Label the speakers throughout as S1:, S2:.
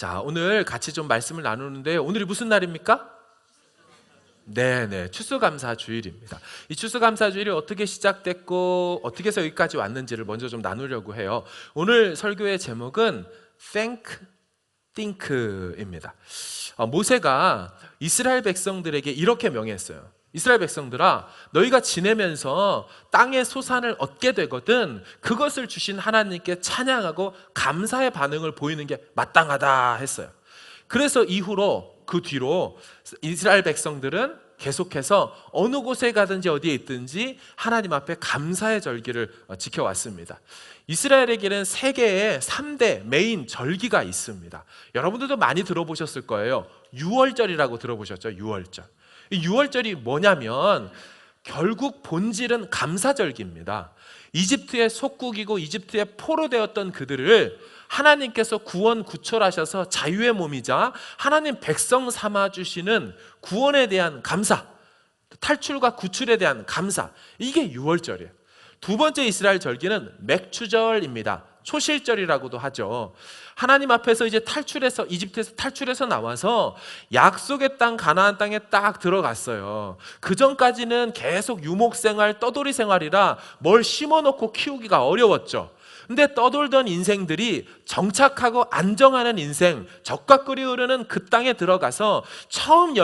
S1: 자, 오늘 같이 좀 말씀을 나누는데 오늘이 무슨 날입니까? 네네, 추수감사주일입니다. 이 추수감사주일이 어떻게 시작됐고 어떻게 해서 여기까지 왔는지를 먼저 좀 나누려고 해요. 오늘 설교의 제목은 Thank, Think입니다. 모세가 이스라엘 백성들에게 이렇게 명했어요. 이스라엘 백성들아, 너희가 지내면서 땅의 소산을 얻게 되거든 그것을 주신 하나님께 찬양하고 감사의 반응을 보이는 게 마땅하다 했어요. 그래서 그 뒤로 이스라엘 백성들은 계속해서 어느 곳에 가든지 어디에 있든지 하나님 앞에 감사의 절기를 지켜왔습니다. 이스라엘에게는 세 개의 3대 메인 절기가 있습니다. 여러분들도 많이 들어보셨을 거예요. 유월절이라고 들어보셨죠? 유월절. 이 유월절이 뭐냐면 결국 본질은 감사절기입니다. 이집트의 속국이고 이집트의 포로되었던 그들을 하나님께서 구원 구출하셔서 자유의 몸이자 하나님 백성 삼아주시는 구원에 대한 감사, 탈출과 구출에 대한 감사, 이게 유월절이에요. 두 번째 이스라엘 절기는 맥추절입니다. 초실절이라고도 하죠. 하나님 앞에서 이제 이집트에서 탈출해서 나와서 약속의 땅 가나안 땅에 딱 들어갔어요. 그 전까지는 계속 유목생활, 떠돌이 생활이라 뭘 심어놓고 키우기가 어려웠죠. 근데 떠돌던 인생들이 정착하고 안정하는 인생, 적과 꿀이 흐르는 그 땅에 들어가서 처음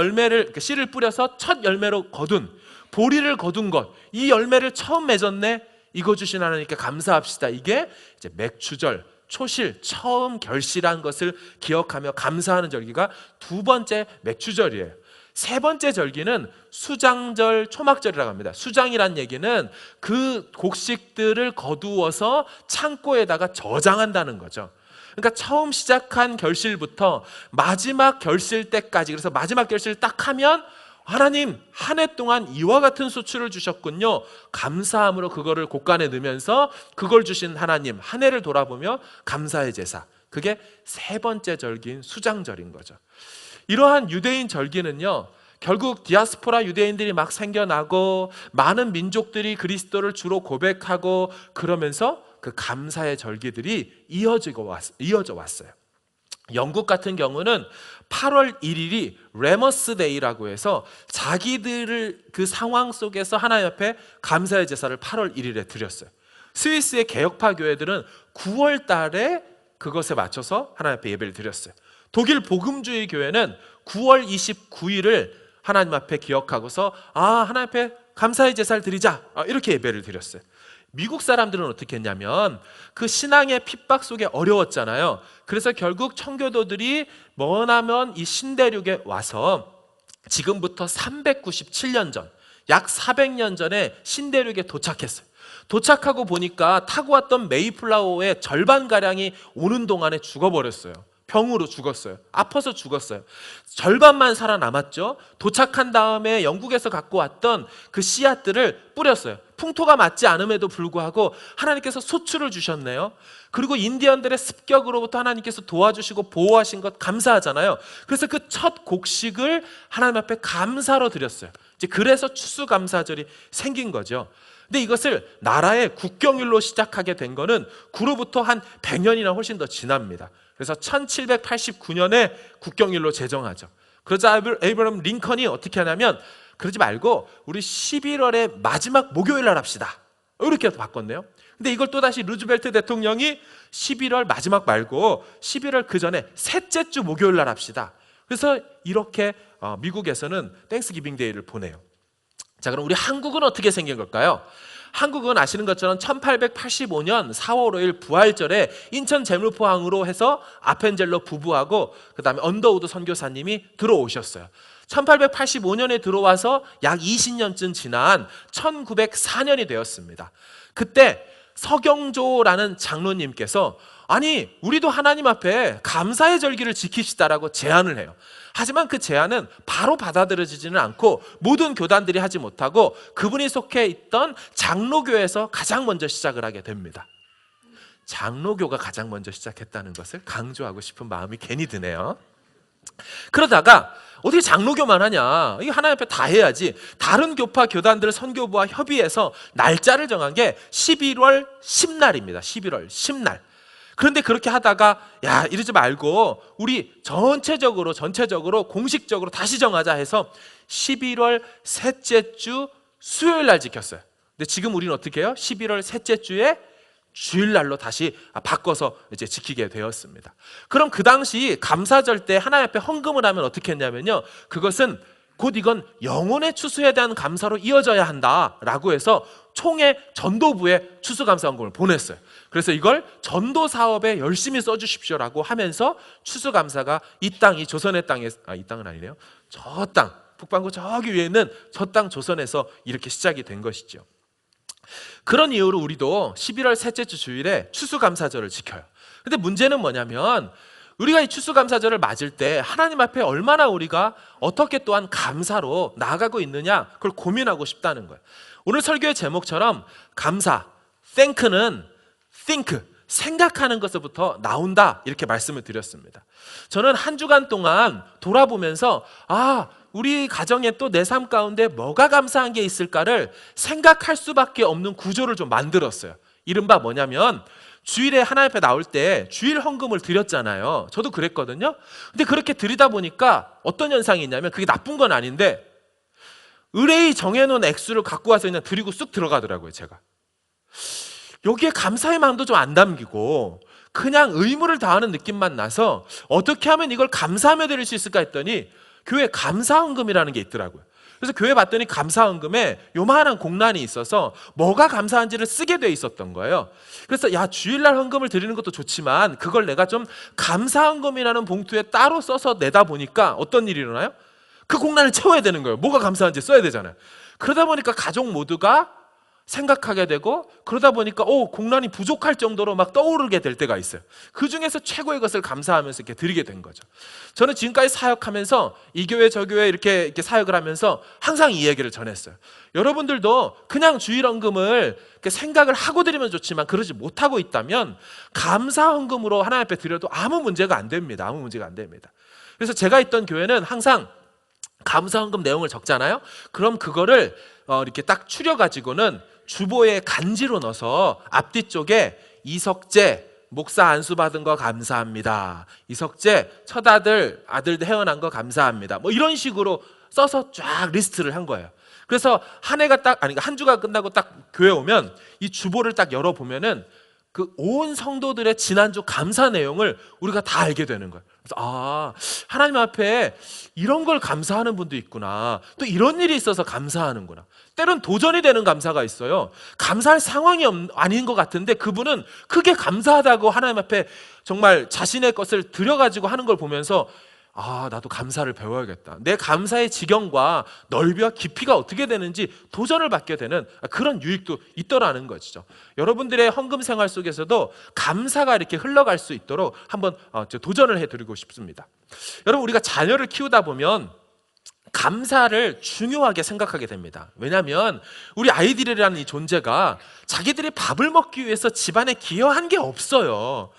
S1: 씨를 뿌려서 첫 열매로 거둔, 보리를 거둔 것, 이 열매를 처음 맺었네. 이거 주신 하나님께 감사합시다. 이게 이제 맥추절, 초실, 처음 결실한 것을 기억하며 감사하는 절기가 두 번째 맥추절이에요. 세 번째 절기는 수장절, 초막절이라고 합니다. 수장이란 얘기는 그 곡식들을 거두어서 창고에다가 저장한다는 거죠. 그러니까 처음 시작한 결실부터 마지막 결실 때까지, 그래서 마지막 결실 딱 하면 하나님 한 해 동안 이와 같은 수출을 주셨군요. 감사함으로 그거를 곳간에 넣으면서 그걸 주신 하나님 한 해를 돌아보며 감사의 제사, 그게 세 번째 절기인 수장절인 거죠. 이러한 유대인 절기는요, 결국 디아스포라 유대인들이 막 생겨나고 많은 민족들이 그리스도를 주로 고백하고 그러면서 그 감사의 절기들이 이어져 왔어요. 영국 같은 경우는 8월 1일이 레머스 데이라고 해서 자기들을 그 상황 속에서 하나님 앞에 감사의 제사를 8월 1일에 드렸어요. 스위스의 개혁파 교회들은 9월 달에 그것에 맞춰서 하나님 앞에 예배를 드렸어요. 독일 복음주의 교회는 9월 29일을 하나님 앞에 기억하고서 하나님 앞에 감사의 제사를 드리자, 이렇게 예배를 드렸어요. 미국 사람들은 어떻게 했냐면 그 신앙의 핍박 속에 어려웠잖아요. 그래서 결국 청교도들이 머나먼 이 신대륙에 와서 지금부터 397년 전, 약 400년 전에 신대륙에 도착했어요. 도착하고 보니까 타고 왔던 메이플라워의 절반가량이 오는 동안에 죽어버렸어요. 병으로 죽었어요. 아파서 죽었어요. 절반만 살아남았죠. 도착한 다음에 영국에서 갖고 왔던 그 씨앗들을 뿌렸어요. 풍토가 맞지 않음에도 불구하고 하나님께서 소출을 주셨네요. 그리고 인디언들의 습격으로부터 하나님께서 도와주시고 보호하신 것 감사하잖아요. 그래서 그 첫 곡식을 하나님 앞에 감사로 드렸어요. 이제 그래서 추수감사절이 생긴 거죠. 근데 이것을 나라의 국경일로 시작하게 된 거는 그로부터 한 100년이나 훨씬 더 지납니다. 그래서 1789년에 국경일로 제정하죠. 그러자 에이브러함 링컨이 어떻게 하냐면 그러지 말고 우리 11월의 마지막 목요일 날 합시다, 이렇게 바꿨네요. 근데 이걸 또다시 루즈벨트 대통령이 11월 마지막 말고 11월 그 전에 셋째 주 목요일 날 합시다. 그래서 이렇게 미국에서는 땡스기빙 데이를 보내요. 자, 그럼 우리 한국은 어떻게 생긴 걸까요? 한국은 아시는 것처럼 1885년 4월 5일 부활절에 인천 재물포항으로 해서 아펜젤러 부부하고 그 다음에 언더우드 선교사님이 들어오셨어요. 1885년에 들어와서 약 20년쯤 지난 1904년이 되었습니다. 그때 서경조라는 장로님께서 아니 우리도 하나님 앞에 감사의 절기를 지킵시다라고 제안을 해요. 하지만 그 제안은 바로 받아들여지지는 않고 모든 교단들이 하지 못하고 그분이 속해 있던 장로교에서 가장 먼저 시작을 하게 됩니다. 장로교가 가장 먼저 시작했다는 것을 강조하고 싶은 마음이 괜히 드네요. 그러다가 어떻게 장로교만 하냐, 이거 하나님 앞에 다 해야지. 다른 교파 교단들 선교부와 협의해서 날짜를 정한 게 11월 10날입니다 11월 10날. 그런데 그렇게 하다가 야, 이러지 말고 우리 전체적으로 공식적으로 다시 정하자 해서 11월 셋째 주 수요일 날 지켰어요. 근데 지금 우리는 어떻게 해요? 11월 셋째 주에 주일날로 다시 바꿔서 이제 지키게 되었습니다. 그럼 그 당시 감사절 때 하나님 앞에 헌금을 하면 어떻게 했냐면요, 그것은 곧 이건 영혼의 추수에 대한 감사로 이어져야 한다라고 해서 총회 전도부에 추수감사헌금을 보냈어요. 그래서 이걸 전도 사업에 열심히 써주십시오라고 하면서 추수감사가 이 땅, 이 조선의 땅에, 이 땅은 아니네요, 저 땅, 북반구 저기 위에 있는 저 땅 조선에서 이렇게 시작이 된 것이죠. 그런 이유로 우리도 11월 셋째 주 주일에 추수감사절을 지켜요. 근데 문제는 뭐냐면 우리가 이 추수감사절을 맞을 때 하나님 앞에 얼마나 우리가 어떻게 또한 감사로 나아가고 있느냐, 그걸 고민하고 싶다는 거예요. 오늘 설교의 제목처럼 감사, thank는 think, 생각하는 것부터 나온다, 이렇게 말씀을 드렸습니다. 저는 한 주간 동안 돌아보면서 우리 가정에 또 내 삶 가운데 뭐가 감사한 게 있을까를 생각할 수밖에 없는 구조를 좀 만들었어요. 이른바 뭐냐면 주일에 하나님 앞에 나올 때 주일 헌금을 드렸잖아요. 저도 그랬거든요. 근데 그렇게 드리다 보니까 어떤 현상이 있냐면, 그게 나쁜 건 아닌데 의뢰이 정해놓은 액수를 갖고 와서 그냥 드리고 쑥 들어가더라고요. 제가 여기에 감사의 마음도 좀 안 담기고 그냥 의무를 다하는 느낌만 나서 어떻게 하면 이걸 감사하며 드릴 수 있을까 했더니 교회 감사헌금이라는 게 있더라고요. 그래서 교회 봤더니 감사헌금에 요만한 공란이 있어서 뭐가 감사한지를 쓰게 돼 있었던 거예요. 그래서 야, 주일날 헌금을 드리는 것도 좋지만 그걸 내가 좀 감사헌금이라는 봉투에 따로 써서 내다 보니까 어떤 일이 일어나요? 그 공란을 채워야 되는 거예요. 뭐가 감사한지 써야 되잖아요. 그러다 보니까 가족 모두가 생각하게 되고, 그러다 보니까 공란이 부족할 정도로 막 떠오르게 될 때가 있어요. 그 중에서 최고의 것을 감사하면서 이렇게 드리게 된 거죠. 저는 지금까지 사역하면서 이 교회 저 교회 이렇게 사역을 하면서 항상 이 얘기를 전했어요. 여러분들도 그냥 주일헌금을 생각을 하고 드리면 좋지만 그러지 못하고 있다면 감사헌금으로 하나님 앞에 드려도 아무 문제가 안 됩니다. 아무 문제가 안 됩니다. 그래서 제가 있던 교회는 항상 감사헌금 내용을 적잖아요. 그럼 그거를 이렇게 딱 추려가지고는 주보에 간지로 넣어서 앞뒤쪽에 이석재 목사 안수 받은 거 감사합니다, 이석재 첫 아들 태어난 거 감사합니다, 뭐 이런 식으로 써서 쫙 리스트를 한 거예요. 그래서 한 주가 끝나고 딱 교회 오면 이 주보를 딱 열어보면은 그 온 성도들의 지난주 감사 내용을 우리가 다 알게 되는 거예요. 그래서 하나님 앞에 이런 걸 감사하는 분도 있구나, 또 이런 일이 있어서 감사하는구나. 때론 도전이 되는 감사가 있어요. 감사할 상황이 아닌 것 같은데 그분은 크게 감사하다고 하나님 앞에 정말 자신의 것을 들여가지고 하는 걸 보면서 나도 감사를 배워야겠다, 내 감사의 지경과 넓이와 깊이가 어떻게 되는지 도전을 받게 되는 그런 유익도 있더라는 것이죠. 여러분들의 헌금 생활 속에서도 감사가 이렇게 흘러갈 수 있도록 한번 도전을 해드리고 싶습니다. 여러분, 우리가 자녀를 키우다 보면 감사를 중요하게 생각하게 됩니다. 왜냐하면 우리 아이들이라는 이 존재가 자기들이 밥을 먹기 위해서 집안에 기여한 게 없어요.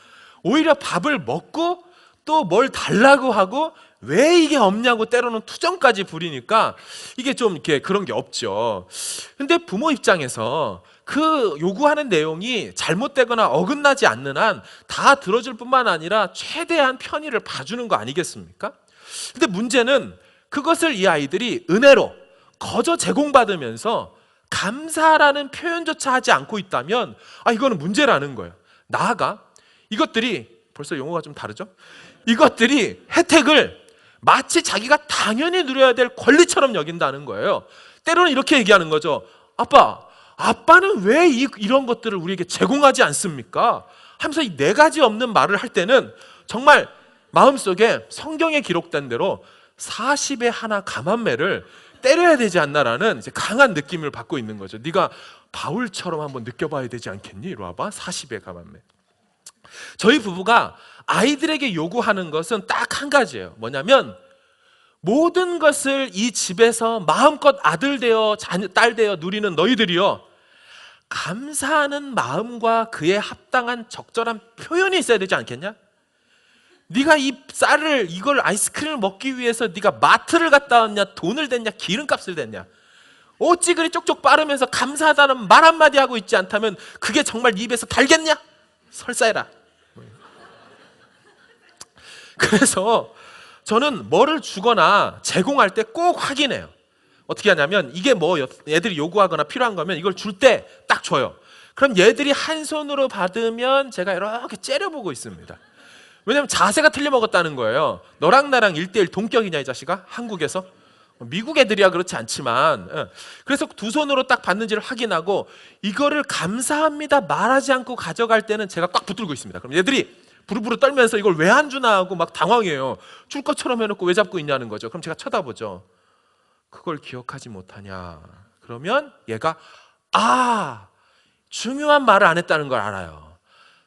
S1: 오히려 밥을 먹고 또 뭘 달라고 하고 왜 이게 없냐고 때로는 투정까지 부리니까 이게 좀 이렇게 그런 게 없죠. 근데 부모 입장에서 그 요구하는 내용이 잘못되거나 어긋나지 않는 한 다 들어줄 뿐만 아니라 최대한 편의를 봐주는 거 아니겠습니까? 근데 문제는 그것을 이 아이들이 은혜로 거저 제공받으면서 감사라는 표현조차 하지 않고 있다면 이거는 문제라는 거예요. 나아가 이것들이, 벌써 용어가 좀 다르죠? 이것들이 혜택을 마치 자기가 당연히 누려야 될 권리처럼 여긴다는 거예요. 때로는 이렇게 얘기하는 거죠. 아빠는 왜 이런 것들을 우리에게 제공하지 않습니까? 하면서 이 네 가지 없는 말을 할 때는 정말 마음속에 성경에 기록된 대로 40에 하나 감한매를 때려야 되지 않나라는 이제 강한 느낌을 받고 있는 거죠. 네가 바울처럼 한번 느껴봐야 되지 않겠니? 이리 와봐. 40에 감한매. 저희 부부가 아이들에게 요구하는 것은 딱 한 가지예요. 뭐냐면 모든 것을 이 집에서 마음껏 아들 되어 딸 되어 누리는 너희들이요, 감사하는 마음과 그에 합당한 적절한 표현이 있어야 되지 않겠냐? 네가 이걸 아이스크림을 먹기 위해서 네가 마트를 갔다 왔냐, 돈을 댔냐, 기름값을 댔냐, 어찌 그리 쪽쪽 빠르면서 감사하다는 말 한마디 하고 있지 않다면 그게 정말 네 입에서 달겠냐? 설사해라. 그래서 저는 뭐를 주거나 제공할 때 꼭 확인해요. 어떻게 하냐면 이게 뭐 애들이 요구하거나 필요한 거면 이걸 줄 때 딱 줘요. 그럼 얘들이 한 손으로 받으면 제가 이렇게 째려보고 있습니다. 왜냐면 자세가 틀려먹었다는 거예요. 너랑 나랑 1대1 동격이냐 이 자식아? 한국에서? 미국 애들이야 그렇지 않지만, 그래서 두 손으로 딱 받는지를 확인하고 이거를 감사합니다 말하지 않고 가져갈 때는 제가 꽉 붙들고 있습니다. 그럼 얘들이 부르부르 떨면서 이걸 왜 안 주나 하고 막 당황해요. 줄 것처럼 해놓고 왜 잡고 있냐는 거죠. 그럼 제가 쳐다보죠. 그걸 기억하지 못하냐? 그러면 얘가 중요한 말을 안 했다는 걸 알아요.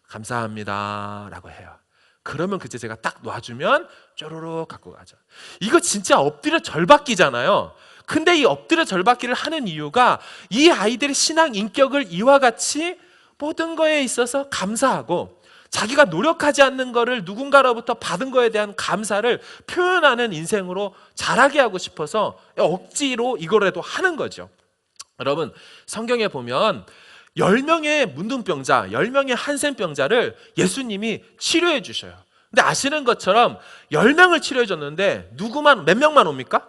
S1: 감사합니다 라고 해요. 그러면 그때 제가 딱 놔주면 쪼르륵 갖고 가죠. 이거 진짜 엎드려 절받기잖아요. 근데 이 엎드려 절받기를 하는 이유가 이 아이들의 신앙 인격을 이와 같이 모든 거에 있어서 감사하고 자기가 노력하지 않는 거를 누군가로부터 받은 거에 대한 감사를 표현하는 인생으로 자라게 하고 싶어서 억지로 이거라도 하는 거죠. 여러분, 성경에 보면 10명의 문둥병자, 10명의 한센병자를 예수님이 치료해 주셔요. 근데 아시는 것처럼 10명을 치료해 줬는데 몇 명만 옵니까?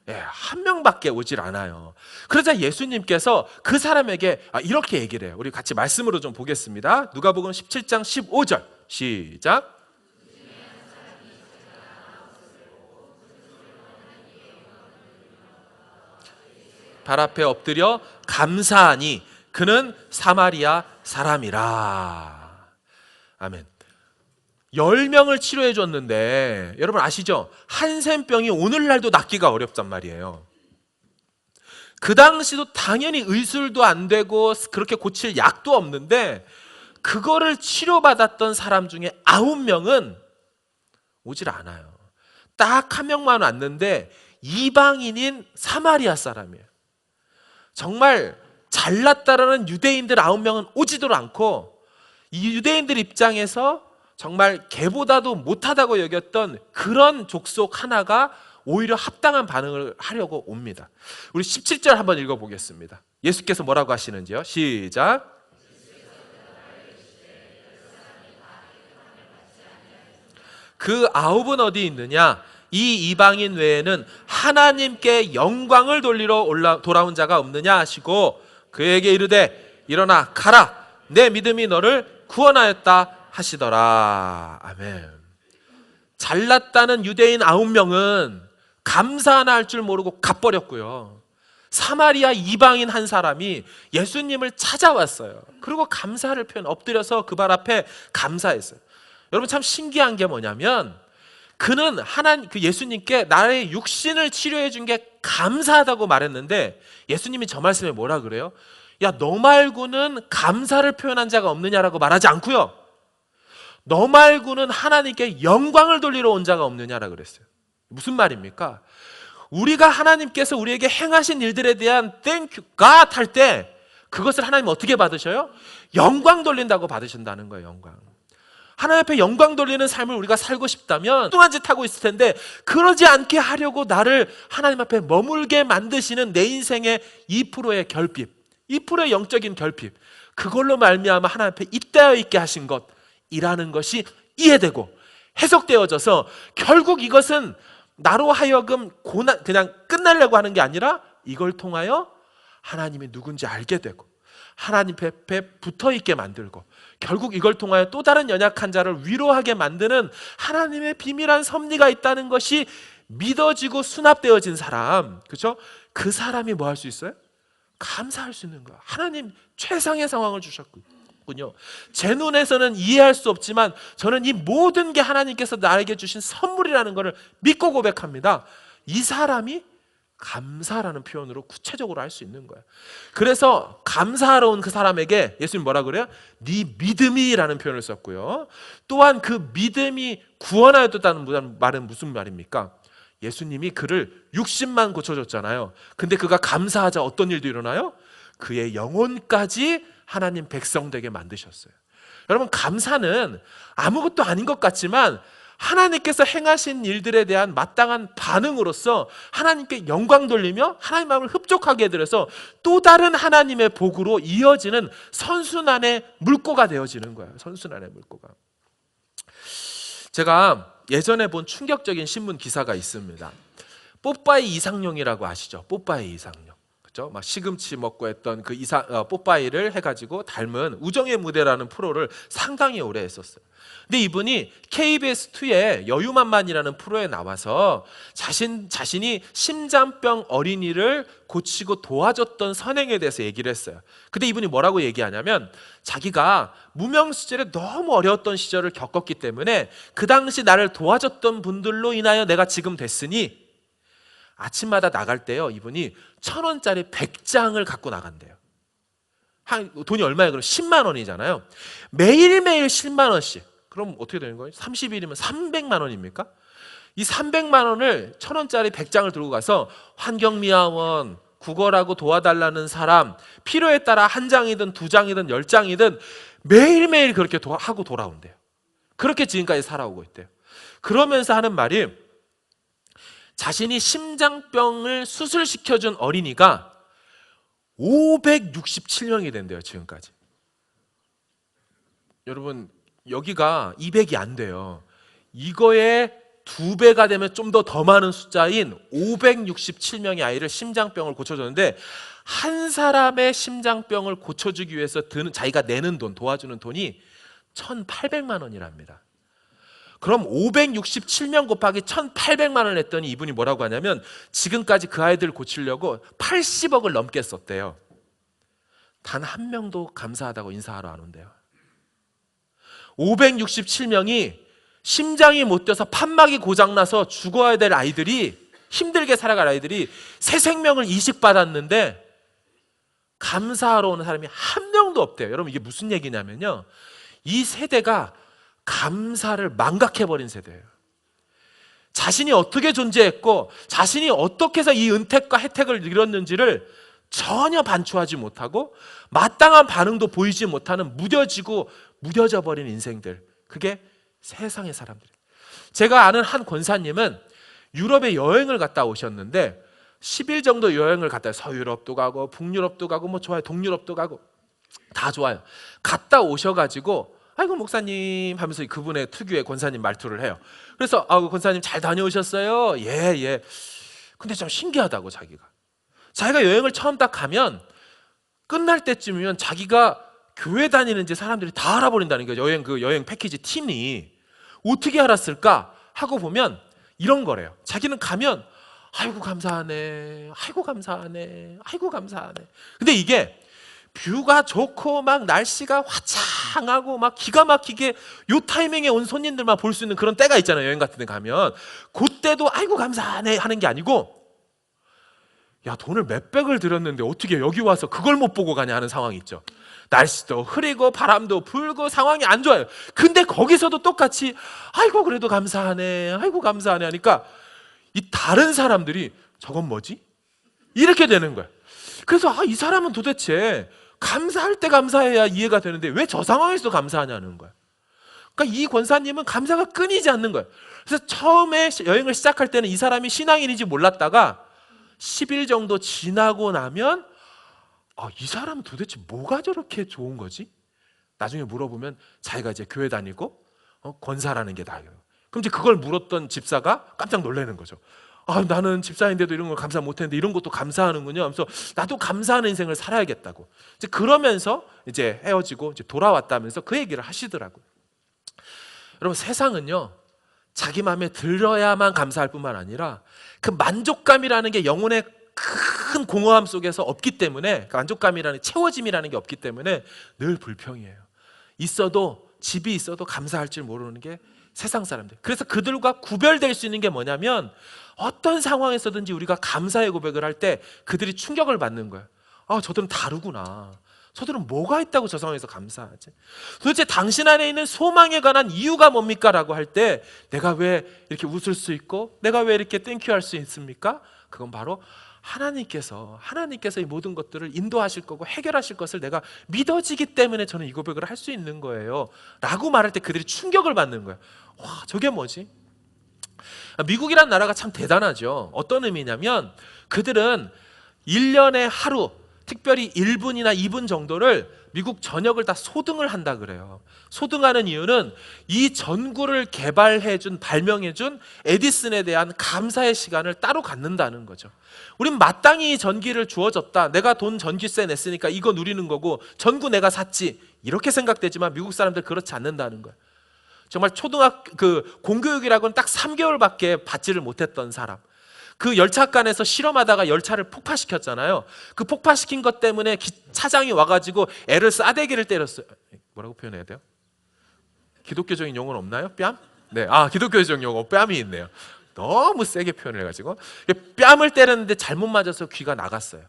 S1: 한 명밖에 오질 않아요. 그러자 예수님께서 그 사람에게 이렇게 얘기를 해요. 우리 같이 말씀으로 좀 보겠습니다. 누가복음 17장 15절 시작. 발 앞에 엎드려 감사하니 그는 사마리아 사람이라. 아멘. 10명을 치료해 줬는데 여러분 아시죠? 한센병이 오늘날도 낫기가 어렵단 말이에요. 그 당시도 당연히 의술도 안 되고 그렇게 고칠 약도 없는데 그거를 치료받았던 사람 중에 9명은 오질 않아요. 딱 한 명만 왔는데 이방인인 사마리아 사람이에요. 정말 잘났다라는 유대인들 9명은 오지도 않고 이 유대인들 입장에서 정말 걔보다도 못하다고 여겼던 그런 족속 하나가 오히려 합당한 반응을 하려고 옵니다. 우리 17절 한번 읽어보겠습니다. 예수께서 뭐라고 하시는지요? 시작. 그 9은 어디 있느냐? 이 이방인 외에는 하나님께 영광을 돌리러 돌아온 자가 없느냐 하시고 그에게 이르되 일어나 가라 내 믿음이 너를 구원하였다 하시더라. 아멘. 잘났다는 유대인 9명은 감사 하나 할 줄 모르고 가버렸고요. 사마리아 이방인 한 사람이 예수님을 찾아왔어요. 그리고 감사를 엎드려서 그 발 앞에 감사했어요. 여러분 참 신기한 게 뭐냐면 그는 그 예수님께 나의 육신을 치료해 준 게 감사하다고 말했는데 예수님이 저 말씀에 뭐라 그래요? 야, 너 말고는 감사를 표현한 자가 없느냐라고 말하지 않고요. 너 말고는 하나님께 영광을 돌리러 온 자가 없느냐라고 그랬어요. 무슨 말입니까? 우리가 하나님께서 우리에게 행하신 일들에 대한 Thank you God 할 때 그것을 하나님 어떻게 받으셔요? 영광 돌린다고 받으신다는 거예요. 영광. 하나님 앞에 영광 돌리는 삶을 우리가 살고 싶다면 뚱한 짓 하고 있을 텐데 그러지 않게 하려고 나를 하나님 앞에 머물게 만드시는 내 인생의 2%의 결핍, 2%의 영적인 결핍, 그걸로 말미암아 하나님 앞에 입되어 있게 하신 것이라는 것이 이해되고 해석되어져서 결국 이것은 나로 하여금 그냥 끝내려고 하는 게 아니라 이걸 통하여 하나님이 누군지 알게 되고 하나님 앞에 붙어있게 만들고 결국 이걸 통하여 또 다른 연약한 자를 위로하게 만드는 하나님의 비밀한 섭리가 있다는 것이 믿어지고 수납되어진 사람, 그렇죠? 그 사람이 뭐 할 수 있어요? 감사할 수 있는 거야. 하나님 최상의 상황을 주셨군요. 제 눈에서는 이해할 수 없지만 저는 이 모든 게 하나님께서 나에게 주신 선물이라는 것을 믿고 고백합니다. 이 사람이 감사라는 표현으로 구체적으로 할 수 있는 거예요. 그래서 감사하러 온 그 사람에게 예수님 뭐라 그래요? 네 믿음이라는 표현을 썼고요. 또한 그 믿음이 구원하였다는 말은 무슨 말입니까? 예수님이 그를 육신만 고쳐줬잖아요. 근데 그가 감사하자 어떤 일도 일어나요? 그의 영혼까지 하나님 백성 되게 만드셨어요. 여러분 감사는 아무것도 아닌 것 같지만 하나님께서 행하신 일들에 대한 마땅한 반응으로서 하나님께 영광 돌리며 하나님 마음을 흡족하게 해드려서 또 다른 하나님의 복으로 이어지는 선순환의 물꼬가 되어지는 거예요. 선순환의 물꼬가. 제가 예전에 본 충격적인 신문 기사가 있습니다. 뽀빠이 이상용이라고 아시죠? 뽀빠이 이상용. 그죠? 막 시금치 먹고 했던 그 뽀빠이를 해가지고 닮은 우정의 무대라는 프로를 상당히 오래 했었어요. 근데 이분이 KBS2의 여유만만이라는 프로에 나와서 자신이 심장병 어린이를 고치고 도와줬던 선행에 대해서 얘기를 했어요. 근데 이분이 뭐라고 얘기하냐면 자기가 무명 시절에 너무 어려웠던 시절을 겪었기 때문에 그 당시 나를 도와줬던 분들로 인하여 내가 지금 됐으니 아침마다 나갈 때요, 이분이 1,000원짜리 100장을 갖고 나간대요. 돈이 얼마예요? 그럼 10만 원이잖아요. 매일매일 10만 원씩. 그럼 어떻게 되는 거예요? 30일이면 300만 원입니까? 이 300만 원을 1,000원짜리 100장을 들고 가서 환경미화원, 구걸하고 도와달라는 사람, 필요에 따라 1장이든 2장이든 10장이든 매일매일 그렇게 하고 돌아온대요. 그렇게 지금까지 살아오고 있대요. 그러면서 하는 말이 자신이 심장병을 수술시켜준 어린이가 567명이 된대요, 지금까지. 여러분, 여기가 200이 안 돼요. 이거의 2배가 되면 좀 더 많은 숫자인 567명의 아이를 심장병을 고쳐줬는데, 한 사람의 심장병을 고쳐주기 위해서 자기가 내는 돈, 도와주는 돈이 1,800만 원이랍니다. 그럼 567명 곱하기 1,800만 원을 냈더니 이분이 뭐라고 하냐면 지금까지 그 아이들을 고치려고 80억을 넘게 썼대요. 단 한 명도 감사하다고 인사하러 안 온대요. 567명이 심장이 못 뛰어서 판막이 고장나서 죽어야 될 아이들이, 힘들게 살아갈 아이들이 새 생명을 이식받았는데 감사하러 오는 사람이 한 명도 없대요. 여러분, 이게 무슨 얘기냐면요, 이 세대가 감사를 망각해버린 세대예요. 자신이 어떻게 존재했고 자신이 어떻게 해서 이 은택과 혜택을 이뤘는지를 전혀 반추하지 못하고 마땅한 반응도 보이지 못하는 무뎌져 버린 인생들, 그게 세상의 사람들이에요. 제가 아는 한 권사님은 유럽에 여행을 갔다 오셨는데 10일 정도 여행을 갔다, 서유럽도 가고 북유럽도 가고 뭐 좋아요, 동유럽도 가고 다 좋아요. 갔다 오셔가지고 아이고 목사님 하면서 그분의 특유의 권사님 말투를 해요. 그래서 권사님 잘 다녀오셨어요? 예. 근데 좀 신기하다고, 자기가 여행을 처음 딱 가면 끝날 때쯤이면 자기가 교회 다니는지 사람들이 다 알아버린다는 거예요. 여행 패키지 팀이. 어떻게 알았을까 하고 보면 이런 거래요. 자기는 가면 아이고 감사하네, 아이고 감사하네, 아이고 감사하네. 근데 이게 뷰가 좋고 막 날씨가 화창하고 막 기가 막히게 요 타이밍에 온 손님들만 볼 수 있는 그런 때가 있잖아요. 여행 같은 데 가면 그때도 아이고 감사하네 하는 게 아니고, 야 돈을 몇백을 들였는데 어떻게 여기 와서 그걸 못 보고 가냐 하는 상황이 있죠. 날씨도 흐리고 바람도 불고 상황이 안 좋아요. 근데 거기서도 똑같이 아이고 그래도 감사하네, 아이고 감사하네 하니까 이 다른 사람들이 저건 뭐지? 이렇게 되는 거예요. 그래서 이 사람은 도대체 감사할 때 감사해야 이해가 되는데 왜 저 상황에서 감사하냐는 거예요. 그러니까 이 권사님은 감사가 끊이지 않는 거예요. 그래서 처음에 여행을 시작할 때는 이 사람이 신앙인인지 몰랐다가 10일 정도 지나고 나면 이 사람은 도대체 뭐가 저렇게 좋은 거지? 나중에 물어보면 자기가 이제 교회 다니고 권사라는 게 다예요. 그럼 이제 그걸 물었던 집사가 깜짝 놀라는 거죠. 나는 집사인데도 이런 걸 감사 못했는데 이런 것도 감사하는군요 하면서 나도 감사하는 인생을 살아야겠다고. 이제 그러면서 이제 헤어지고 이제 돌아왔다면서 그 얘기를 하시더라고요. 여러분, 세상은요 자기 마음에 들어야만 감사할 뿐만 아니라 그 만족감이라는 게 영혼의 큰 공허함 속에서 없기 때문에, 그 만족감이라는 채워짐이라는 게 없기 때문에 늘 불평이에요. 집이 있어도 감사할 줄 모르는 게 세상 사람들. 그래서 그들과 구별될 수 있는 게 뭐냐면 어떤 상황에서든지 우리가 감사의 고백을 할 때 그들이 충격을 받는 거예요. 저들은 다르구나. 저들은 뭐가 있다고 저 상황에서 감사하지? 도대체 당신 안에 있는 소망에 관한 이유가 뭡니까? 라고 할 때 내가 왜 이렇게 웃을 수 있고 내가 왜 이렇게 땡큐 할 수 있습니까? 그건 바로 하나님께서 이 모든 것들을 인도하실 거고 해결하실 것을 내가 믿어지기 때문에 저는 이 고백을 할 수 있는 거예요 라고 말할 때 그들이 충격을 받는 거예요. 와, 저게 뭐지? 미국이란 나라가 참 대단하죠. 어떤 의미냐면 그들은 1년에 하루, 특별히 1분이나 2분 정도를 미국 전역을 다 소등을 한다 그래요. 소등하는 이유는 이 전구를 개발해준, 발명해준 에디슨에 대한 감사의 시간을 따로 갖는다는 거죠. 우린 마땅히 전기를 주어졌다. 내가 돈 전기세 냈으니까 이거 누리는 거고 전구 내가 샀지. 이렇게 생각되지만 미국 사람들 그렇지 않는다는 거예요. 정말 공교육이라고는 딱 3개월밖에 받지를 못했던 사람. 그 열차간에서 실험하다가 열차를 폭파시켰잖아요. 그 폭파시킨 것 때문에 차장이 와가지고 애를 싸대기를 때렸어요. 뭐라고 표현해야 돼요? 기독교적인 용어는 없나요? 뺨? 네, 기독교적인 용어 뺨이 있네요. 너무 세게 표현을 해가지고 뺨을 때렸는데 잘못 맞아서 귀가 나갔어요.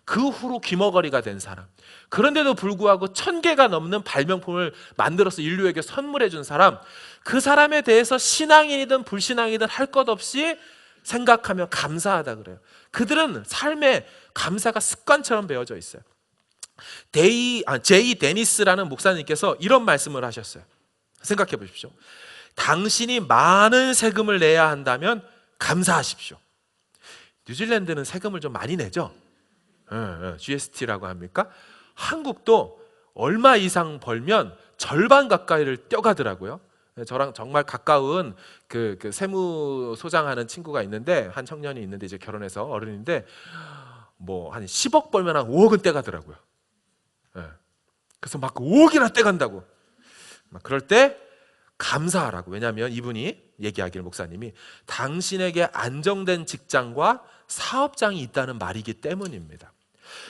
S1: 그 후로 귀머거리가 된 사람. 그런데도 불구하고 1000개가 넘는 발명품을 만들어서 인류에게 선물해 준 사람. 그 사람에 대해서 신앙인이든 불신앙이든 할 것 없이 생각하며 감사하다 그래요. 그들은 삶에 감사가 습관처럼 배어져 있어요. 제이 데니스라는 목사님께서 이런 말씀을 하셨어요. 생각해 보십시오. 당신이 많은 세금을 내야 한다면 감사하십시오. 뉴질랜드는 세금을 좀 많이 내죠. GST라고 합니까? 한국도 얼마 이상 벌면 절반 가까이를 떼가더라고요. 저랑 정말 가까운 그 세무소장 하는 친구가 있는데, 한 청년이 있는데 이제 결혼해서 어른인데 뭐 한 10억 벌면 한 5억은 떼가더라고요. 그래서 막 5억이나 떼간다고. 막 그럴 때 감사하라고. 왜냐하면 이분이 얘기하기를, 목사님이, 당신에게 안정된 직장과 사업장이 있다는 말이기 때문입니다.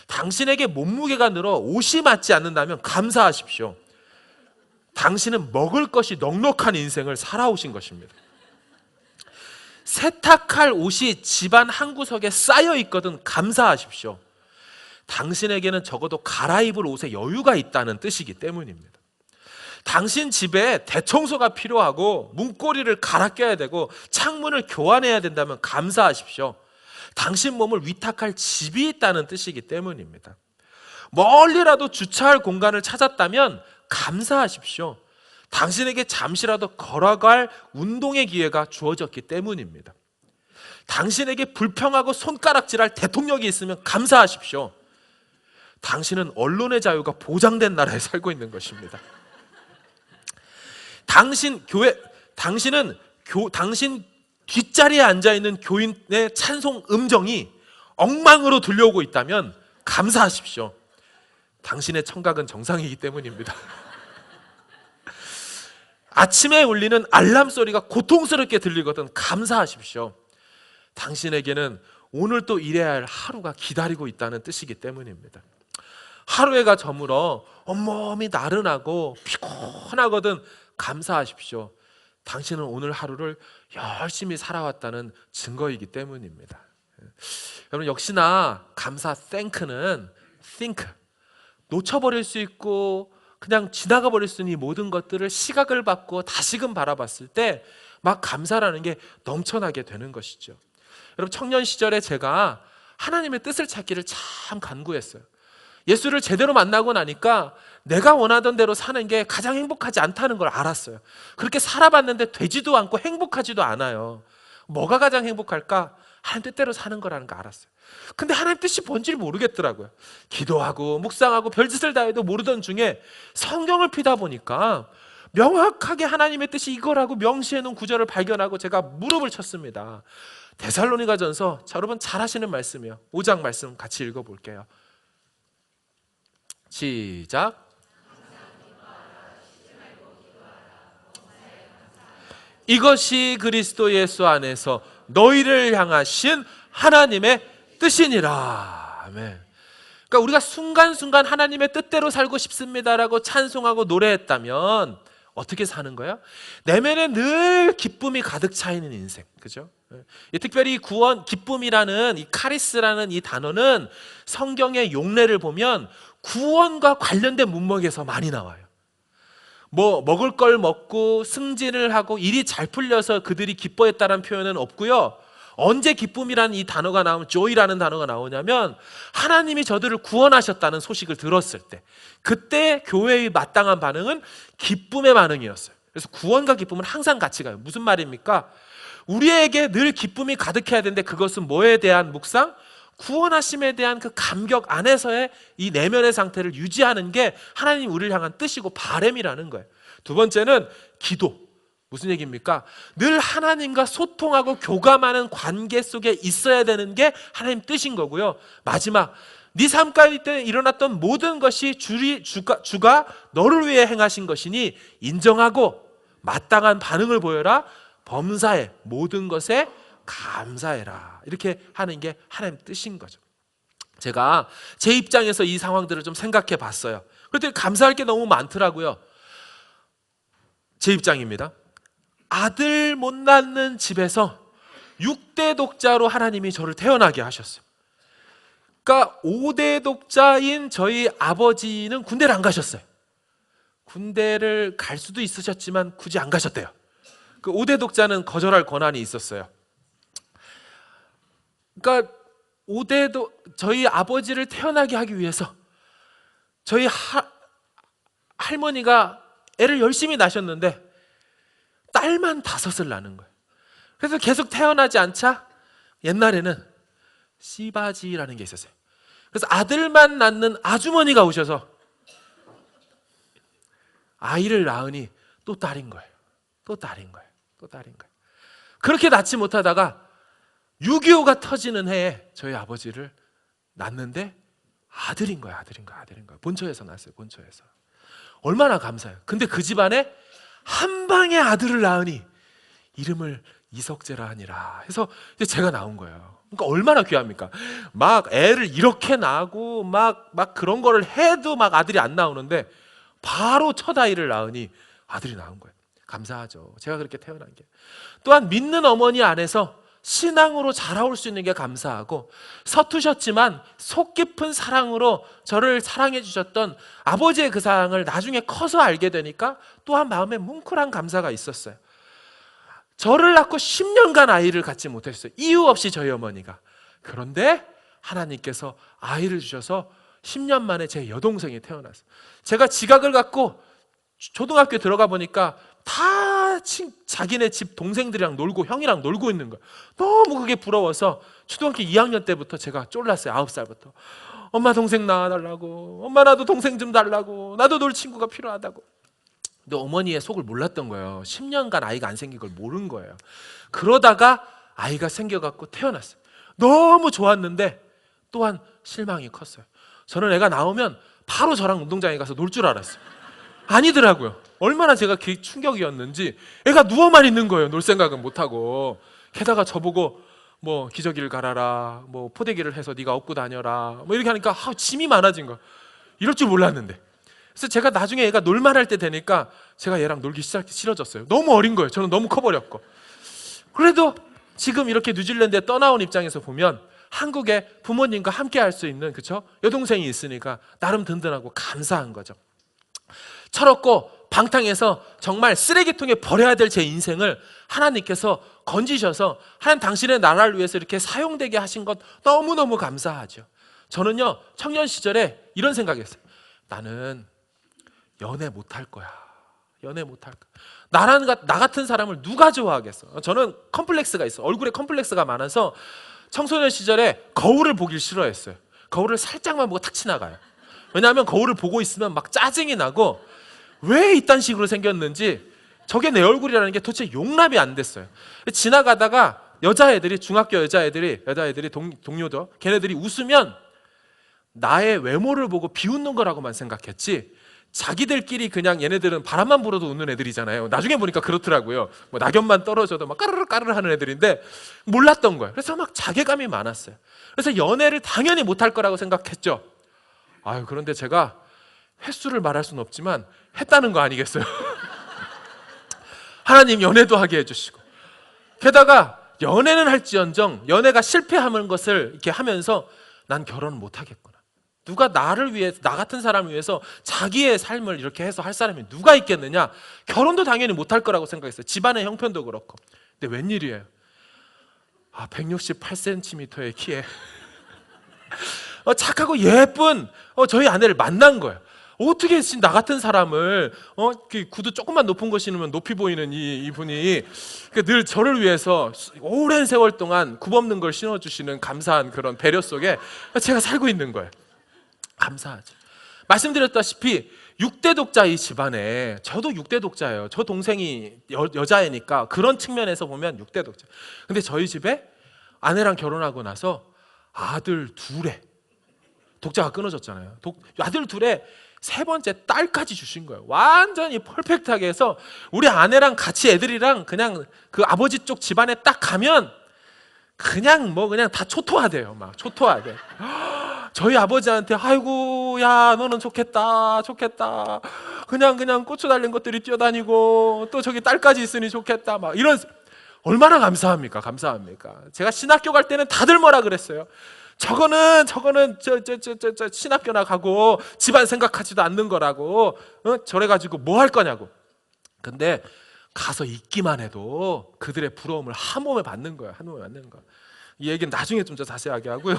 S1: 당신에게 몸무게가 늘어 옷이 맞지 않는다면 감사하십시오. 당신은 먹을 것이 넉넉한 인생을 살아오신 것입니다. 세탁할 옷이 집안 한 구석에 쌓여 있거든 감사하십시오. 당신에게는 적어도 갈아입을 옷에 여유가 있다는 뜻이기 때문입니다. 당신 집에 대청소가 필요하고 문고리를 갈아 껴야 되고 창문을 교환해야 된다면 감사하십시오. 당신 몸을 위탁할 집이 있다는 뜻이기 때문입니다. 멀리라도 주차할 공간을 찾았다면 감사하십시오. 당신에게 잠시라도 걸어갈 운동의 기회가 주어졌기 때문입니다. 당신에게 불평하고 손가락질할 대통령이 있으면 감사하십시오. 당신은 언론의 자유가 보장된 나라에 살고 있는 것입니다. 당신 뒷자리에 앉아있는 교인의 찬송 음정이 엉망으로 들려오고 있다면 감사하십시오. 당신의 청각은 정상이기 때문입니다. 아침에 울리는 알람 소리가 고통스럽게 들리거든 감사하십시오. 당신에게는 오늘 또 일해야 할 하루가 기다리고 있다는 뜻이기 때문입니다. 하루해가 저물어 온몸이 나른하고 피곤하거든 감사하십시오. 당신은 오늘 하루를 열심히 살아왔다는 증거이기 때문입니다. 여러분, 역시나 감사, thank는 think, 놓쳐버릴 수 있고 그냥 지나가 버릴 수 있는 이 모든 것들을 시각을 바꾸어 다시금 바라봤을 때 막 감사라는 게 넘쳐나게 되는 것이죠. 여러분, 청년 시절에 제가 하나님의 뜻을 찾기를 참 간구했어요. 예수를 제대로 만나고 나니까 내가 원하던 대로 사는 게 가장 행복하지 않다는 걸 알았어요. 그렇게 살아봤는데 되지도 않고 행복하지도 않아요. 뭐가 가장 행복할까? 하나님 뜻대로 사는 거라는 거 알았어요. 근데 하나님 뜻이 뭔지를 모르겠더라고요. 기도하고 묵상하고 별짓을 다 해도 모르던 중에 성경을 피다 보니까 명확하게 하나님의 뜻이 이거라고 명시해 놓은 구절을 발견하고 제가 무릎을 쳤습니다. 데살로니가전서, 자, 여러분 잘 아시는 말씀이에요. 5장 말씀 같이 읽어볼게요. 시작. 이것이 그리스도 예수 안에서 너희를 향하신 하나님의 뜻이니라. 아멘. 그러니까 우리가 순간순간 하나님의 뜻대로 살고 싶습니다라고 찬송하고 노래했다면 어떻게 사는 거야? 내면에 늘 기쁨이 가득 차 있는 인생, 그죠? 특별히 구원, 기쁨이라는 이 카리스라는 이 단어는 성경의 용례를 보면 구원과 관련된 문맥에서 많이 나와요. 뭐 먹을 걸 먹고 승진을 하고 일이 잘 풀려서 그들이 기뻐했다는 표현은 없고요. 언제 기쁨이라는 이 단어가 나오면, joy라는 단어가 나오냐면 하나님이 저들을 구원하셨다는 소식을 들었을 때, 그때 교회의 마땅한 반응은 기쁨의 반응이었어요. 그래서 구원과 기쁨은 항상 같이 가요. 무슨 말입니까? 우리에게 늘 기쁨이 가득해야 되는데 그것은 뭐에 대한 묵상? 구원하심에 대한 그 감격 안에서의 이 내면의 상태를 유지하는 게 하나님 우리를 향한 뜻이고 바람이라는 거예요. 두 번째는 기도. 무슨 얘기입니까? 늘 하나님과 소통하고 교감하는 관계 속에 있어야 되는 게 하나님 뜻인 거고요. 마지막, 네 삶 가운데 일어났던 모든 것이 주가 너를 위해 행하신 것이니 인정하고 마땅한 반응을 보여라. 범사에 모든 것에 감사해라. 이렇게 하는 게 하나님 뜻인 거죠. 제가 제 입장에서 이 상황들을 좀 생각해 봤어요. 그런데 감사할 게 너무 많더라고요. 제 입장입니다. 아들 못 낳는 집에서 6대 독자로 하나님이 저를 태어나게 하셨어요. 그러니까 5대 독자인 저희 아버지는 군대를 안 가셨어요. 군대를 갈 수도 있으셨지만 굳이 안 가셨대요. 그 5대 독자는 거절할 권한이 있었어요. 그러니까 저희 아버지를 태어나게 하기 위해서 저희 할머니가 애를 열심히 낳으셨는데 딸만 5을 낳는 거예요. 그래서 계속 태어나지 않자 옛날에는 씨바지라는 게 있었어요. 그래서 아들만 낳는 아주머니가 오셔서 아이를 낳으니 또 딸인 거예요. 또 딸인 거예요. 또 딸인 거예요. 그렇게 낳지 못하다가 6.25가 터지는 해에 저희 아버지를 낳는데 아들인 거예요. 아들인 거예요. 아들인 거예요. 본처에서 낳았어요. 본처에서. 얼마나 감사해요. 근데 그 집안에 한 방에 아들을 낳으니 이름을 이석재라 하니라 해서 이제 제가 나온 거예요. 그러니까 얼마나 귀합니까? 막 애를 이렇게 낳고 막 그런 거를 해도 막 아들이 안 나오는데 바로 첫 아이를 낳으니 아들이 나온 거예요. 감사하죠. 제가 그렇게 태어난 게. 또한 믿는 어머니 안에서 신앙으로 자라올 수 있는 게 감사하고, 서투셨지만 속 깊은 사랑으로 저를 사랑해 주셨던 아버지의 그 사랑을 나중에 커서 알게 되니까 또한 마음에 뭉클한 감사가 있었어요. 저를 낳고 10년간 아이를 갖지 못했어요. 이유 없이 저희 어머니가. 그런데 하나님께서 아이를 주셔서 10년 만에 제 여동생이 태어났어요. 제가 지각을 갖고 초등학교에 들어가 보니까 다 자기네 집 동생들이랑 놀고 형이랑 놀고 있는 거예요. 너무 그게 부러워서 초등학교 2학년 때부터 제가 쫄랐어요. 9살부터. 엄마 동생 낳아달라고, 엄마 나도 동생 좀 달라고, 나도 놀 친구가 필요하다고. 근데 어머니의 속을 몰랐던 거예요. 10년간 아이가 안 생긴 걸 모른 거예요. 그러다가 아이가 생겨갖고 태어났어요. 너무 좋았는데 또한 실망이 컸어요. 저는 애가 나오면 바로 저랑 운동장에 가서 놀 줄 알았어요. 아니더라고요. 얼마나 제가 충격이었는지 애가 누워만 있는 거예요. 놀 생각은 못하고. 게다가 저보고 뭐 기저귀를 갈아라, 뭐 포대기를 해서 네가 업고 다녀라, 뭐 이렇게 하니까 짐이 많아진 거야. 이럴 줄 몰랐는데. 그래서 제가 나중에 애가 놀만할 때 되니까 제가 얘랑 놀기 싫어졌어요. 너무 어린 거예요. 저는 너무 커버렸고. 그래도 지금 이렇게 뉴질랜드에 떠나온 입장에서 보면 한국에 부모님과 함께 할 수 있는, 그쵸? 여동생이 있으니까 나름 든든하고 감사한 거죠. 철없고 방탕해서 정말 쓰레기통에 버려야 될 제 인생을 하나님께서 건지셔서 하나님 당신의 나라를 위해서 이렇게 사용되게 하신 것 너무너무 감사하죠. 저는요, 청년 시절에 이런 생각했어요. 나는 연애 못할 거야. 연애 못할 거야. 나 같은 사람을 누가 좋아하겠어? 저는 컴플렉스가 있어. 얼굴에 컴플렉스가 많아서 청소년 시절에 거울을 보길 싫어했어요. 거울을 살짝만 보고 탁 지나가요. 왜냐하면 거울을 보고 있으면 막 짜증이 나고 왜 이딴 식으로 생겼는지, 저게 내 얼굴이라는 게 도대체 용납이 안 됐어요. 지나가다가 중학교 여자애들이 동료도 걔네들이 웃으면 나의 외모를 보고 비웃는 거라고만 생각했지, 자기들끼리 그냥 얘네들은 바람만 불어도 웃는 애들이잖아요. 나중에 보니까 그렇더라고요. 뭐 낙엽만 떨어져도 막 까르르 까르르 하는 애들인데 몰랐던 거예요. 그래서 막 자괴감이 많았어요. 그래서 연애를 당연히 못할 거라고 생각했죠. 그런데 제가 횟수를 말할 수는 없지만 했다는 거 아니겠어요? 하나님 연애도 하게 해주시고, 게다가 연애는 할지언정 연애가 실패하는 것을 이렇게 하면서 난 결혼을 못 하겠구나. 누가 나를 위해, 나 같은 사람을 위해서 자기의 삶을 이렇게 해서 할 사람이 누가 있겠느냐. 결혼도 당연히 못 할 거라고 생각했어요. 집안의 형편도 그렇고. 근데 웬일이에요? 168cm의 키에 착하고 예쁜 저희 아내를 만난 거예요. 어떻게 나 같은 사람을 그 구두 조금만 높은 거 신으면 높이 보이는 이분이 늘 저를 위해서 오랜 세월 동안 굽없는 걸 신어주시는 감사한 그런 배려 속에 제가 살고 있는 거예요. 감사하죠. 말씀드렸다시피 6대 독자 이 집안에, 저도 6대 독자예요. 저 동생이 여자애니까 그런 측면에서 보면 6대 독자. 근데 저희 집에 아내랑 결혼하고 나서 아들 둘에 독자가 끊어졌잖아요. 아들 둘에 세 번째 딸까지 주신 거예요. 완전히 퍼펙트하게 해서 우리 아내랑 같이 애들이랑 그냥 그 아버지 쪽 집안에 딱 가면 그냥 다 초토화돼요. 막 초토화돼. 저희 아버지한테 아이고 야 너는 좋겠다 그냥 고추 달린 것들이 뛰어다니고 또 저기 딸까지 있으니 좋겠다 막 이런. 얼마나 감사합니까? 제가 신학교 갈 때는 다들 뭐라 그랬어요? 저거는 저 신학교나 가고 집안 생각하지도 않는 거라고, 저래 가지고 뭐 할 거냐고. 근데 가서 있기만 해도 그들의 부러움을 한 몸에 받는 거예요. 이 얘기는 나중에 좀 더 자세하게 하고요.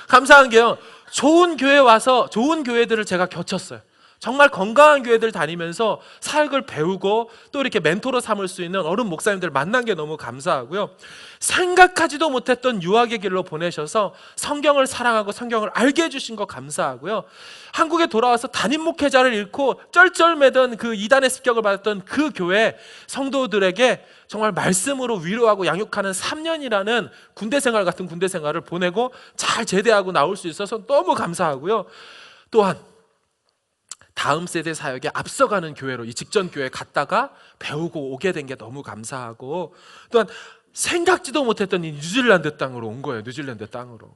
S1: 감사한 게요, 좋은 교회 와서 좋은 교회들을 제가 겪었어요. 정말 건강한 교회들 다니면서 사역을 배우고 또 이렇게 멘토로 삼을 수 있는 어른 목사님들 만난 게 너무 감사하고요. 생각하지도 못했던 유학의 길로 보내셔서 성경을 사랑하고 성경을 알게 해주신 거 감사하고요. 한국에 돌아와서 담임 목회자를 잃고 쩔쩔매던 그 이단의 습격을 받았던 그 교회 성도들에게 정말 말씀으로 위로하고 양육하는 3년이라는 군대 생활 같은 군대 생활을 보내고 잘 제대하고 나올 수 있어서 너무 감사하고요. 또한 다음 세대 사역에 앞서가는 교회로 이 직전 교회 갔다가 배우고 오게 된 게 너무 감사하고, 또한 생각지도 못했던 이 뉴질랜드 땅으로 온 거예요. 뉴질랜드 땅으로.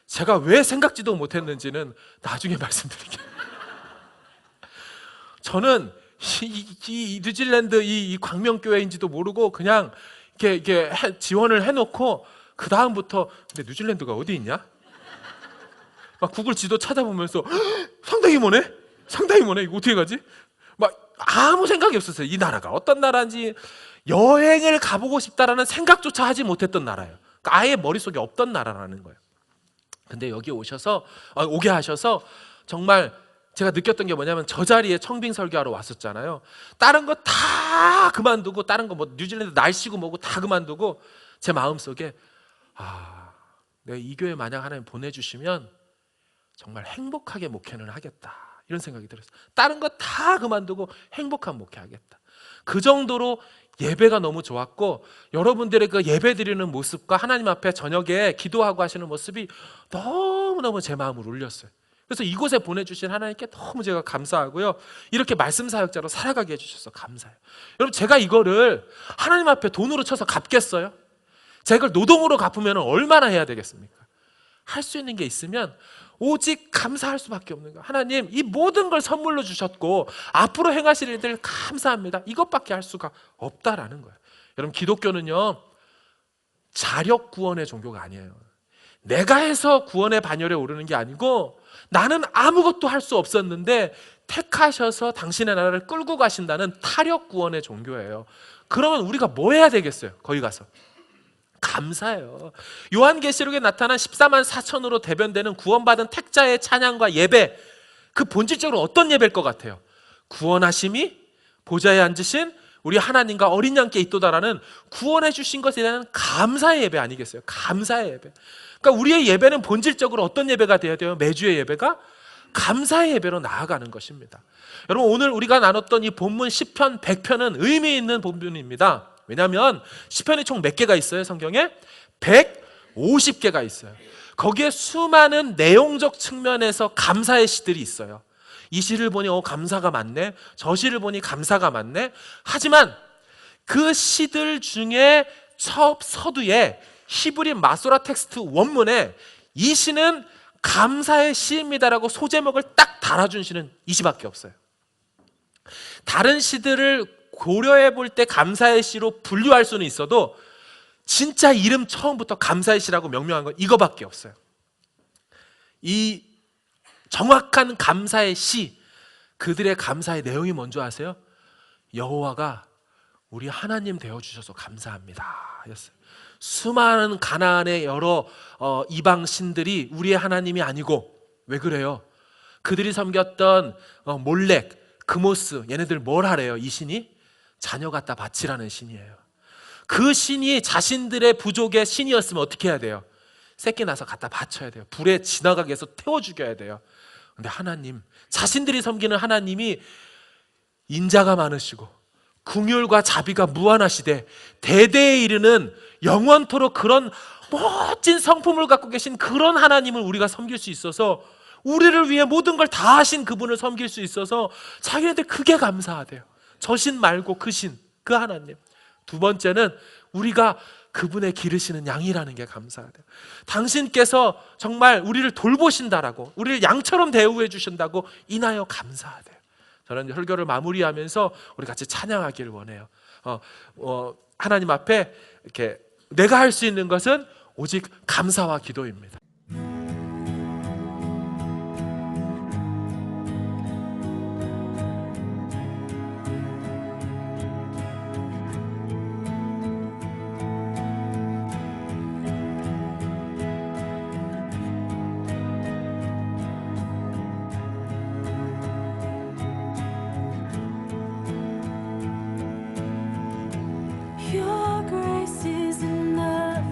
S1: 제가 왜 생각지도 못했는지는 나중에 말씀드릴게요. 저는 이 뉴질랜드 이 광명교회인지도 모르고 그냥 이렇게 지원을 해놓고 그 다음부터 근데 뉴질랜드가 어디 있냐? 막 구글 지도 찾아보면서 상당히 머네 이거 어떻게 가지? 막 아무 생각이 없었어요. 이 나라가 어떤 나라인지, 여행을 가보고 싶다라는 생각조차 하지 못했던 나라예요. 그러니까 아예 머릿속에 없던 나라라는 거예요. 근데 여기 오게 하셔서 정말 제가 느꼈던 게 뭐냐면, 저 자리에 청빙 설교하러 왔었잖아요. 다른 거 다 그만두고, 다른 거 뉴질랜드 날씨고 뭐고 다 그만두고 제 마음속에 내가 이 교회 만약 하나님 보내주시면 정말 행복하게 목회는 하겠다, 이런 생각이 들었어요. 다른 거 다 그만두고 행복한 목회하겠다. 그 정도로 예배가 너무 좋았고, 여러분들의 그 예배 드리는 모습과 하나님 앞에 저녁에 기도하고 하시는 모습이 너무너무 제 마음을 울렸어요. 그래서 이곳에 보내주신 하나님께 너무 제가 감사하고요. 이렇게 말씀 사역자로 살아가게 해주셔서 감사해요. 여러분, 제가 이거를 하나님 앞에 돈으로 쳐서 갚겠어요? 제가 이걸 노동으로 갚으면 얼마나 해야 되겠습니까? 할 수 있는 게 있으면 오직 감사할 수밖에 없는 거예요. 하나님, 이 모든 걸 선물로 주셨고 앞으로 행하실 일들 감사합니다. 이것밖에 할 수가 없다라는 거예요. 여러분, 기독교는요, 자력 구원의 종교가 아니에요. 내가 해서 구원의 반열에 오르는 게 아니고, 나는 아무것도 할 수 없었는데 택하셔서 당신의 나라를 끌고 가신다는 타력 구원의 종교예요. 그러면 우리가 뭐 해야 되겠어요? 거기 가서 감사해요. 요한계시록에 나타난 14만 4천으로 대변되는 구원받은 택자의 찬양과 예배, 그 본질적으로 어떤 예배일 것 같아요? 구원하심이 보좌에 앉으신 우리 하나님과 어린 양께 있도다라는 구원해 주신 것에 대한 감사의 예배 아니겠어요? 감사의 예배. 그러니까 우리의 예배는 본질적으로 어떤 예배가 돼야 돼요? 매주의 예배가 감사의 예배로 나아가는 것입니다. 여러분, 오늘 우리가 나눴던 이 본문 10편, 100편은 의미 있는 본문입니다. 왜냐하면 시편이 총 몇 개가 있어요? 성경에 150개가 있어요. 거기에 수많은 내용적 측면에서 감사의 시들이 있어요. 이 시를 보니 감사가 많네, 저 시를 보니 감사가 많네. 하지만 그 시들 중에 첫 서두에 히브리 마소라 텍스트 원문에 이 시는 감사의 시입니다라고 소제목을 딱 달아준 시는 이 시밖에 없어요. 다른 시들을 고려해 볼 때 감사의 시로 분류할 수는 있어도 진짜 이름 처음부터 감사의 시라고 명명한 건 이거밖에 없어요. 이 정확한 감사의 시, 그들의 감사의 내용이 뭔지 아세요? 여호와가 우리 하나님 되어주셔서 감사합니다 였어요. 수많은 가나안의 여러 이방 신들이 우리의 하나님이 아니고, 왜 그래요? 그들이 섬겼던 몰렉, 그모스, 얘네들 뭘 하래요? 이 신이 자녀 갖다 바치라는 신이에요. 그 신이 자신들의 부족의 신이었으면 어떻게 해야 돼요? 새끼 나서 갖다 바쳐야 돼요. 불에 지나가게 해서 태워 죽여야 돼요. 근데 하나님, 자신들이 섬기는 하나님이 인자가 많으시고 긍휼과 자비가 무한하시되 대대에 이르는 영원토록 그런 멋진 성품을 갖고 계신 그런 하나님을 우리가 섬길 수 있어서, 우리를 위해 모든 걸 다 하신 그분을 섬길 수 있어서 자기네들 그게 감사하대요. 저 신 말고 그 신, 그 하나님. 두 번째는 우리가 그분의 기르시는 양이라는 게 감사하대요. 당신께서 정말 우리를 돌보신다라고, 우리를 양처럼 대우해 주신다고 인하여 감사하대요. 저는 설교를 마무리하면서 우리 같이 찬양하기를 원해요. 하나님 앞에 이렇게 내가 할 수 있는 것은 오직 감사와 기도입니다.
S2: Your grace is enough,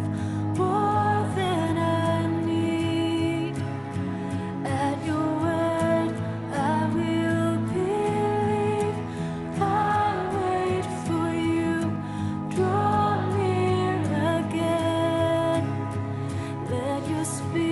S2: more than I need. At your word, I will believe. I'll wait for you. Draw near again. Let your spirit